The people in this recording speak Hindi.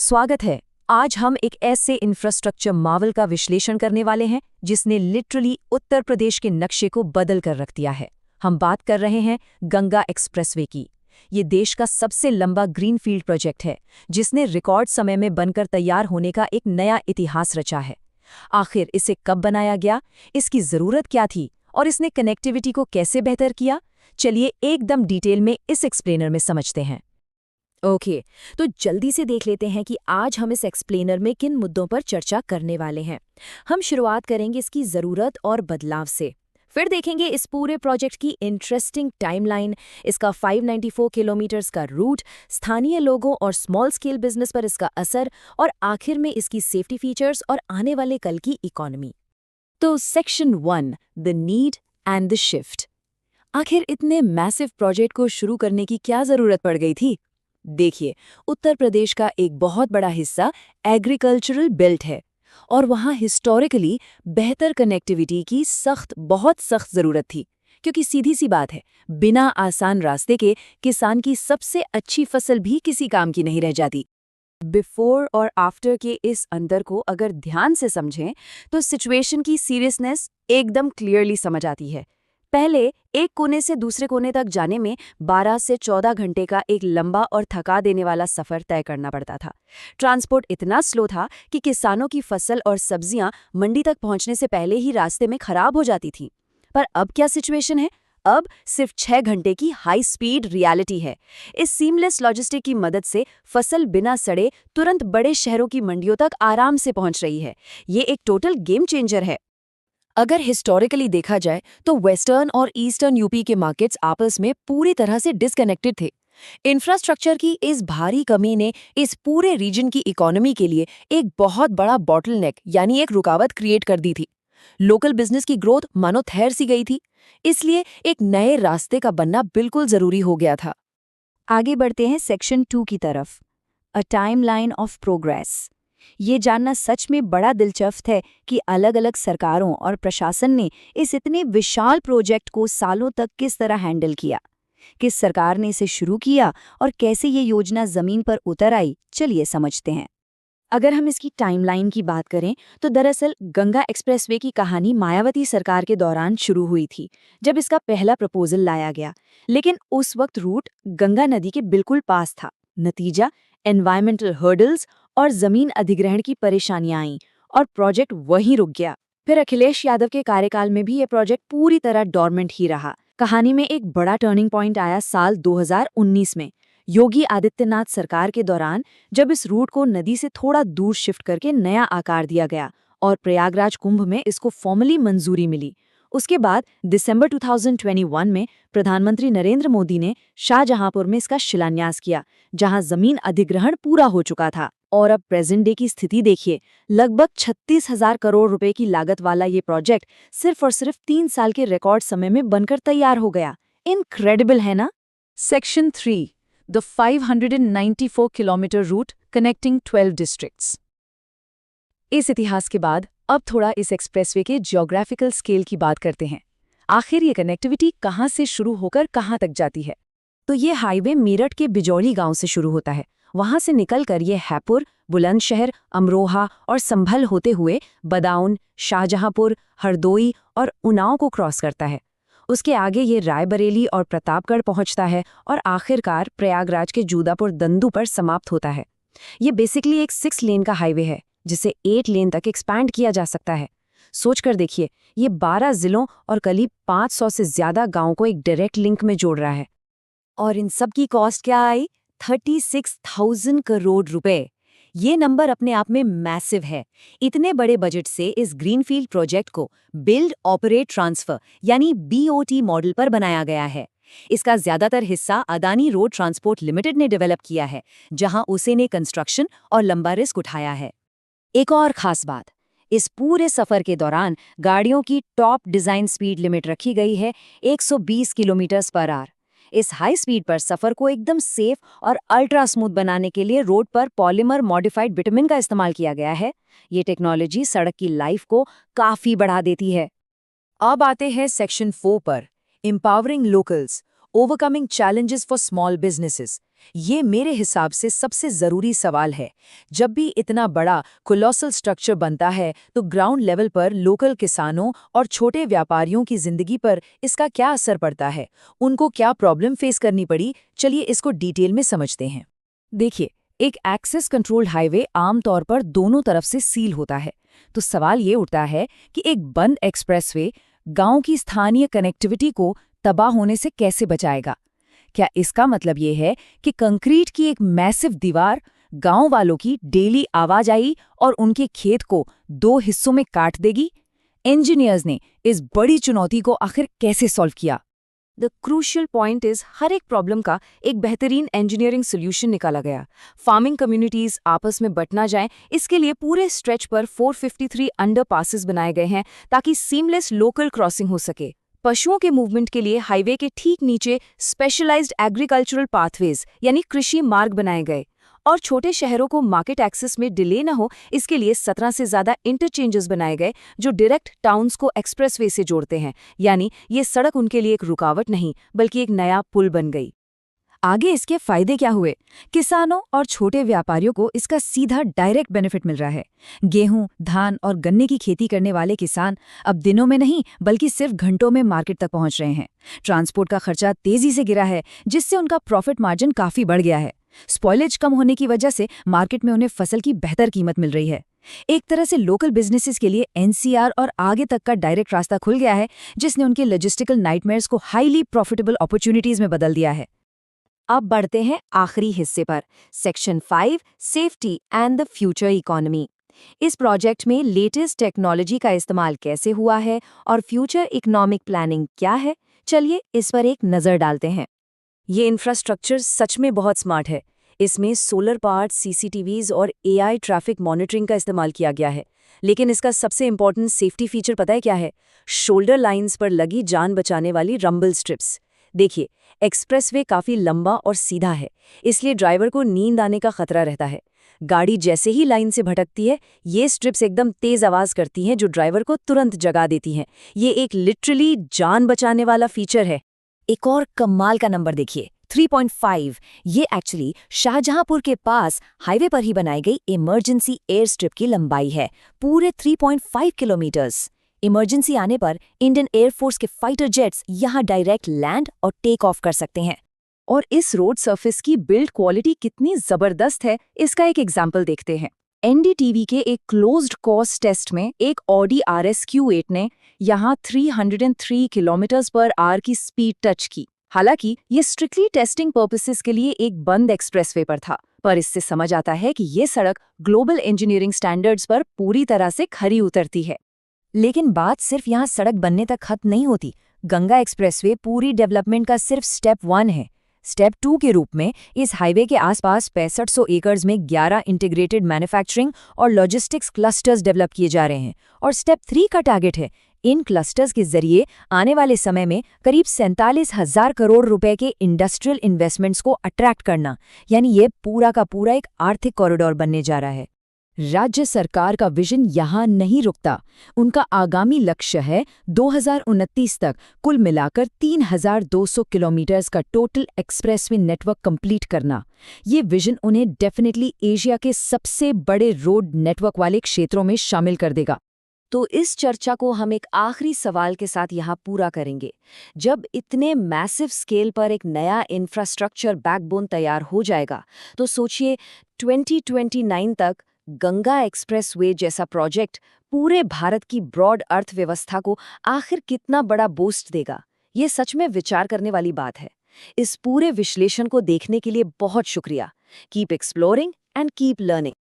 स्वागत है। आज हम एक ऐसे इंफ्रास्ट्रक्चर मावल का विश्लेषण करने वाले हैं जिसने लिटरली उत्तर प्रदेश के नक्शे को बदल कर रख दिया है। हम बात कर रहे हैं गंगा एक्सप्रेसवे की। ये देश का सबसे लंबा ग्रीनफील्ड प्रोजेक्ट है जिसने रिकॉर्ड समय में बनकर तैयार होने का एक नया इतिहास रचा है। आखिर इसे कब बनाया गया, इसकी ज़रूरत क्या थी और इसने कनेक्टिविटी को कैसे बेहतर किया? चलिए एकदम डिटेल में इस एक्सप्लेनर में समझते हैं। ओके, तो जल्दी से देख लेते हैं कि आज हम इस एक्सप्लेनर में किन मुद्दों पर चर्चा करने वाले हैं। हम शुरुआत करेंगे इसकी ज़रूरत और बदलाव से। फिर देखेंगे इस पूरे प्रोजेक्ट की इंटरेस्टिंग टाइमलाइन, इसका 594 किलोमीटर्स का रूट, स्थानीय लोगों और स्मॉल स्केल बिजनेस पर इसका असर, और आखिर में इसकी सेफ्टी फीचर्स और आने वाले कल की इकोनॉमी। तो section 1, the need and the shift. आखिर इतने मैसिव प्रोजेक्ट को शुरू करने की क्या ज़रूरत पड़ गई थी? देखिए, उत्तर प्रदेश का एक बहुत बड़ा हिस्सा एग्रीकल्चरल बेल्ट है और वहाँ हिस्टोरिकली बेहतर कनेक्टिविटी की बहुत सख्त ज़रूरत थी, क्योंकि सीधी सी बात है, बिना आसान रास्ते के किसान की सबसे अच्छी फसल भी किसी काम की नहीं रह जाती। बिफोर और आफ्टर के इस अंतर को अगर ध्यान से समझें तो सिचुएशन की सीरियसनेस एकदम क्लियरली समझ आती है। पहले एक कोने से दूसरे कोने तक जाने में 12 से 14 घंटे का एक लंबा और थका देने वाला सफर तय करना पड़ता था। ट्रांसपोर्ट इतना स्लो था कि किसानों की फसल और सब्जियां मंडी तक पहुंचने से पहले ही रास्ते में खराब हो जाती थीं। पर अब क्या सिचुएशन है? अब सिर्फ 6 घंटे की हाई स्पीड रियलिटी है। इस सीमलेस लॉजिस्टिक की मदद से फसल बिना सड़े तुरंत बड़े शहरों की मंडियों तक आराम से पहुंच रही है। ये एक टोटल गेम चेंजर है। अगर हिस्टोरिकली देखा जाए तो वेस्टर्न और ईस्टर्न यूपी के मार्केट्स आपस में पूरी तरह से डिस्कनेक्टेड थे। इंफ्रास्ट्रक्चर की इस भारी कमी ने इस पूरे रीजन की इकोनॉमी के लिए एक बहुत बड़ा बॉटलनेक यानी एक रुकावट क्रिएट कर दी थी। लोकल बिजनेस की ग्रोथ मानो ठहर सी गई थी। इसलिए एक नए रास्ते का बनना बिल्कुल जरूरी हो गया था। आगे बढ़ते हैं सेक्शन 2 की तरफ, अ टाइमलाइन ऑफ प्रोग्रेस। ये जानना सच में बड़ा दिलचस्प है कि अलग-अलग सरकारों और प्रशासन ने इस इतने विशाल प्रोजेक्ट को सालों तक किस तरह हैंडल किया। किस सरकार ने इसे शुरू किया और कैसे ये योजना जमीन पर उतर आई, चलिए समझते हैं। अगर हम इसकी टाइमलाइन की बात करें तो दरअसल गंगा एक्सप्रेसवे की कहानी मायावती सरकार के दौरान शुरू हुई थी, जब इसका पहला प्रपोजल लाया गया। लेकिन उस वक्त रूट गंगा नदी के बिल्कुल पास था। नतीजा, एनवायरमेंटल हर्डल्स और जमीन अधिग्रहण की परेशानियां आईं और प्रोजेक्ट वहीं रुक गया। फिर अखिलेश यादव के कार्यकाल में भी ये प्रोजेक्ट पूरी तरह डॉर्मेंट ही रहा। कहानी में एक बड़ा टर्निंग पॉइंट आया साल 2019 में, योगी आदित्यनाथ सरकार के दौरान, जब इस रूट को नदी से थोड़ा दूर शिफ्ट करके नया आकार दिया गया और प्रयागराज कुंभ में इसको फॉर्मली मंजूरी मिली। उसके बाद दिसंबर 2021 में प्रधानमंत्री नरेंद्र मोदी ने शाहजहांपुर में इसका शिलान्यास किया, जहां जमीन अधिग्रहण पूरा हो चुका था। और अब प्रेजेंट डे की स्थिति देखिए, लगभग 36,000 करोड़ रुपए की लागत वाला ये प्रोजेक्ट सिर्फ और सिर्फ 3 साल के रिकॉर्ड समय में बनकर तैयार हो गया। इनक्रेडिबल है ना? Section 3, the 594 kilometre route connecting 12 districts. इस इतिहास के बाद अब थोड़ा इस एक्सप्रेसवे के जियोग्राफिकल स्केल की बात करते हैं। आखिर ये कनेक्टिविटी कहाँ से शुरू होकर कहाँ तक जाती है? तो ये हाईवे मेरठ के बिजौली गांव से शुरू होता है। वहां से निकलकर ये हैपुर, बुलंदशहर, अमरोहा और संभल होते हुए बदाऊं, शाहजहांपुर, हरदोई और उन्नाव को क्रॉस करता है। उसके आगे ये रायबरेली और प्रतापगढ़ पहुंचता है और आखिरकार प्रयागराज के जूदापुर दंदू पर समाप्त होता है। ये बेसिकली एक 6 लेन का हाईवे है जिसे 8 लेन तक एक्सपैंड किया जा सकता है। सोचकर देखिए, ये 12 जिलों और करीब 500 से ज्यादा गांवों को एक डायरेक्ट लिंक में जोड़ रहा है। और इन सब की कॉस्ट क्या आई? 36,000 करोड़ रुपए। ये नंबर अपने आप में मैसिव है। इतने बड़े बजट से इस ग्रीनफील्ड प्रोजेक्ट को बिल्ड ऑपरेट ट्रांसफर यानी BOT मॉडल पर बनाया गया है। इसका ज्यादातर हिस्सा अदानी रोड ट्रांसपोर्ट लिमिटेड ने डेवलप किया है, जहां उसे ने कंस्ट्रक्शन और लंबा रिस्क उठाया है। एक और खास बात, इस पूरे सफर के दौरान गाड़ियों की टॉप डिजाइन स्पीड लिमिट रखी गई है 120 किलोमीटर पर आवर। इस हाई स्पीड पर सफर को एकदम सेफ और अल्ट्रा स्मूथ बनाने के लिए रोड पर पॉलीमर मॉडिफाइड बिटुमिन का इस्तेमाल किया गया है। ये टेक्नोलॉजी सड़क की लाइफ को काफी बढ़ा देती है। अब आते हैं सेक्शन 4 पर, empowering locals, overcoming challenges for small businesses. ये मेरे हिसाब से सबसे ज़रूरी सवाल है। जब भी इतना बड़ा कोलोसल स्ट्रक्चर बनता है तो ग्राउंड लेवल पर लोकल किसानों और छोटे व्यापारियों की ज़िंदगी पर इसका क्या असर पड़ता है, उनको क्या प्रॉब्लम फेस करनी पड़ी, चलिए इसको डिटेल में समझते हैं। देखिए, एक एक्सेस कंट्रोल्ड हाईवे आमतौर पर दोनों तरफ से सील होता है, तो सवाल ये उठता है कि एक बंद एक्सप्रेसवे गांव की स्थानीय कनेक्टिविटी को तबाह होने से कैसे बचाएगा। क्या इसका मतलब ये है कि कंक्रीट की एक मैसिव दीवार गांव वालों की डेली आवाजाही और उनके खेत को दो हिस्सों में काट देगी? इंजीनियर्स ने इस बड़ी चुनौती को आखिर कैसे सॉल्व किया? द क्रूशियल पॉइंट इज हर एक प्रॉब्लम का एक बेहतरीन इंजीनियरिंग सोल्यूशन निकाला गया। फार्मिंग कम्युनिटीज आपस में बट ना जाएं, इसके लिए पूरे स्ट्रेच पर 453 अंडरपासेस बनाए गए हैं ताकि सीमलेस लोकल क्रॉसिंग हो सके। पशुओं के मूवमेंट के लिए हाईवे के ठीक नीचे स्पेशलाइज्ड एग्रीकल्चरल पाथवेज यानी कृषि मार्ग बनाए गए, और छोटे शहरों को मार्केट एक्सेस में डिले न हो इसके लिए 17 से ज़्यादा इंटरचेंजेस बनाए गए जो डायरेक्ट टाउन्स को एक्सप्रेसवे से जोड़ते हैं। यानी ये सड़क उनके लिए एक रुकावट नहीं बल्कि एक नया पुल बन गई। आगे इसके फायदे क्या हुए? किसानों और छोटे व्यापारियों को इसका सीधा डायरेक्ट बेनिफिट मिल रहा है। गेहूं, धान और गन्ने की खेती करने वाले किसान अब दिनों में नहीं बल्कि सिर्फ घंटों में मार्केट तक पहुंच रहे हैं। ट्रांसपोर्ट का खर्चा तेजी से गिरा है जिससे उनका प्रॉफिट मार्जिन काफी बढ़ गया है। स्पॉइलेज कम होने की वजह से मार्केट में उन्हें फसल की बेहतर कीमत मिल रही है। एक तरह से लोकल बिजनेसेस के लिए एनसीआर और आगे तक का डायरेक्ट रास्ता खुल गया है, जिसने उनके लॉजिस्टिकल नाइटमेयर्स को हाईली प्रॉफिटेबल अपॉर्चुनिटीज में बदल दिया है। अब बढ़ते हैं आखिरी हिस्से पर, section 5, safety and the future economy. इस प्रोजेक्ट में लेटेस्ट टेक्नोलॉजी का इस्तेमाल कैसे हुआ है और फ्यूचर इकोनॉमिक प्लानिंग क्या है, चलिए इस पर एक नज़र डालते हैं। ये इंफ्रास्ट्रक्चर सच में बहुत स्मार्ट है। इसमें सोलर पावर्ड सीसीटीवीज और एआई ट्रैफिक मॉनिटरिंग का इस्तेमाल किया गया है। लेकिन इसका सबसे इम्पोर्टेंट सेफ्टी फीचर पता है क्या है? शोल्डर लाइंस पर लगी जान बचाने वाली रंबल स्ट्रिप्स। देखिए, एक्सप्रेसवे काफी लंबा और सीधा है, इसलिए ड्राइवर को नींद आने का खतरा रहता है। गाड़ी जैसे ही लाइन से भटकती है, ये स्ट्रिप्स एकदम तेज आवाज करती हैं जो ड्राइवर को तुरंत जगा देती हैं। ये एक लिटरली जान बचाने वाला फीचर है। एक और कमाल का नंबर देखिए, 3.5। ये एक्चुअली शाहजहांपुर के पास हाईवे पर ही बनाई गई इमरजेंसी एयर स्ट्रिप की लंबाई है, पूरे 3.5 किलोमीटर्स। इमरजेंसी आने पर इंडियन एयरफोर्स के फाइटर जेट्स यहां डायरेक्ट लैंड और टेक ऑफ कर सकते हैं। और इस रोड सरफेस की बिल्ड क्वालिटी कितनी जबरदस्त है, इसका एक एग्जाम्पल देखते हैं। एनडीटीवी के एक क्लोज्ड कोर्स टेस्ट में एक ऑडी RS Q8 ने यहां 303 किलोमीटर/आवर की स्पीड टच की। हालांकि ये स्ट्रिक्टली टेस्टिंग पर्पसेस के लिए एक बंद एक्सप्रेसवे पर था, पर इससे समझ आता है कि ये सड़क ग्लोबल इंजीनियरिंग स्टैंडर्ड्स पर पूरी तरह से खरी उतरती है। लेकिन बात सिर्फ यहाँ सड़क बनने तक खत्म नहीं होती। गंगा एक्सप्रेसवे पूरी डेवलपमेंट का सिर्फ स्टेप 1 है। स्टेप 2 के रूप में इस हाईवे के आसपास 6500 एकड़ में 11 इंटीग्रेटेड मैन्युफैक्चरिंग और लॉजिस्टिक्स क्लस्टर्स डेवलप किए जा रहे हैं। और स्टेप 3 का टारगेट है इन क्लस्टर्स के जरिए आने वाले समय में करीब 47,000 करोड़ रुपए के इंडस्ट्रियल इन्वेस्टमेंट्स को अट्रैक्ट करना। यानी ये पूरा का पूरा एक आर्थिक कॉरिडोर बनने जा रहा है। राज्य सरकार का विजन यहाँ नहीं रुकता। उनका आगामी लक्ष्य है 2029 तक कुल मिलाकर 3,200 किलोमीटर्स का टोटल एक्सप्रेसवे नेटवर्क कंप्लीट करना। ये विजन उन्हें डेफिनेटली एशिया के सबसे बड़े रोड नेटवर्क वाले क्षेत्रों में शामिल कर देगा। तो इस चर्चा को हम एक आखिरी सवाल के साथ यहाँ पूरा करेंगे। जब इतने मैसिव स्केल पर एक नया इंफ्रास्ट्रक्चर बैकबोन तैयार हो जाएगा, तो सोचिए 2029 तक गंगा एक्सप्रेसवे जैसा प्रोजेक्ट पूरे भारत की ब्रॉड अर्थव्यवस्था को आखिर कितना बड़ा बूस्ट देगा। ये सच में विचार करने वाली बात है। इस पूरे विश्लेषण को देखने के लिए बहुत शुक्रिया। Keep exploring and keep learning.